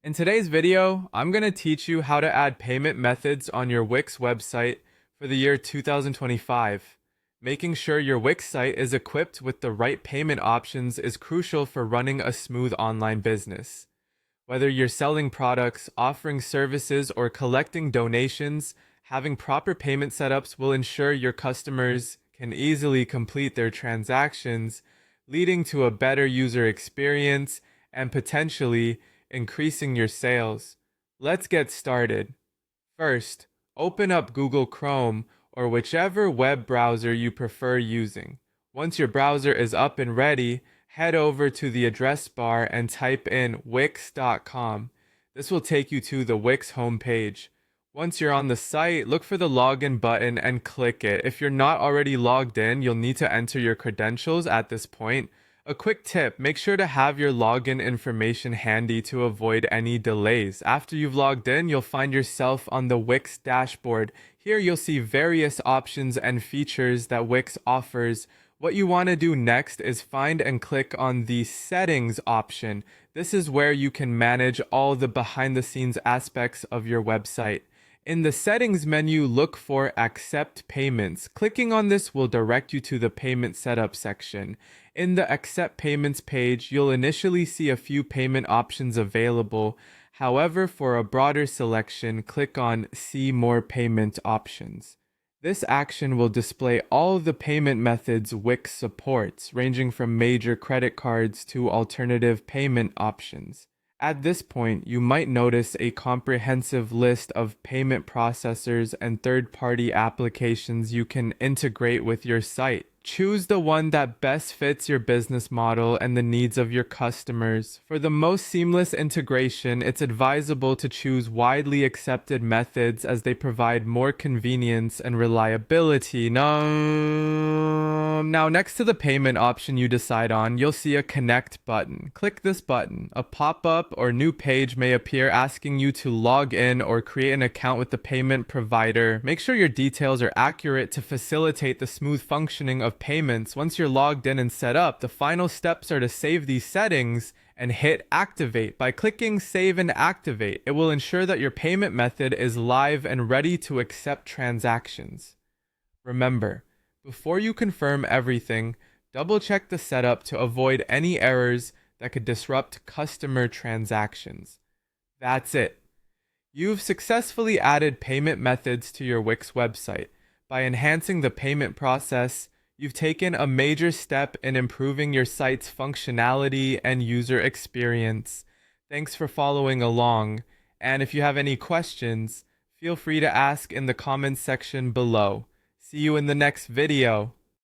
In today's video, I'm going to teach you how to add payment methods on your Wix website for the year 2025. Making sure your Wix site is equipped with the right payment options is crucial for running a smooth online business. Whether you're selling products, offering services, or collecting donations, having proper payment setups will ensure your customers can easily complete their transactions, leading to a better user experience and potentially increasing your sales. Let's get started. First, open up Google Chrome or whichever web browser you prefer using. Once your browser is up and ready, head over to the address bar and type in wix.com. This will take you to the Wix homepage. Once you're on the site, look for the login button and click it. If you're not already logged in, you'll need to enter your credentials at this point. A quick tip, make sure to have your login information handy to avoid any delays. After you've logged in, you'll find yourself on the Wix dashboard. Here you'll see various options and features that Wix offers. What you want to do next is find and click on the settings option. This is where you can manage all the behind the scenes aspects of your website. In the settings menu, look for accept payments. Clicking on this will direct you to the payment setup section. In the accept payments page, you'll initially see a few payment options available. However, for a broader selection, click on see more payment options. This action will display all the payment methods Wix supports, ranging from major credit cards to alternative payment options. At this point, you might notice a comprehensive list of payment processors and third-party applications you can integrate with your site. Choose the one that best fits your business model and the needs of your customers. For the most seamless integration, it's advisable to choose widely accepted methods as they provide more convenience and reliability. Now, next to the payment option you decide on, you'll see a connect button. Click this button. A pop-up or new page may appear asking you to log in or create an account with the payment provider. Make sure your details are accurate to facilitate the smooth functioning of payments. Once you're logged in and set up, the final steps are to save these settings and hit activate. By clicking save and activate, it will ensure that your payment method is live and ready to accept transactions. Remember, before you confirm everything, double check the setup to avoid any errors that could disrupt customer transactions. That's it. You've successfully added payment methods to your Wix website. By enhancing the payment process, you've taken a major step in improving your site's functionality and user experience. Thanks for following along, and if you have any questions, feel free to ask in the comments section below. See you in the next video.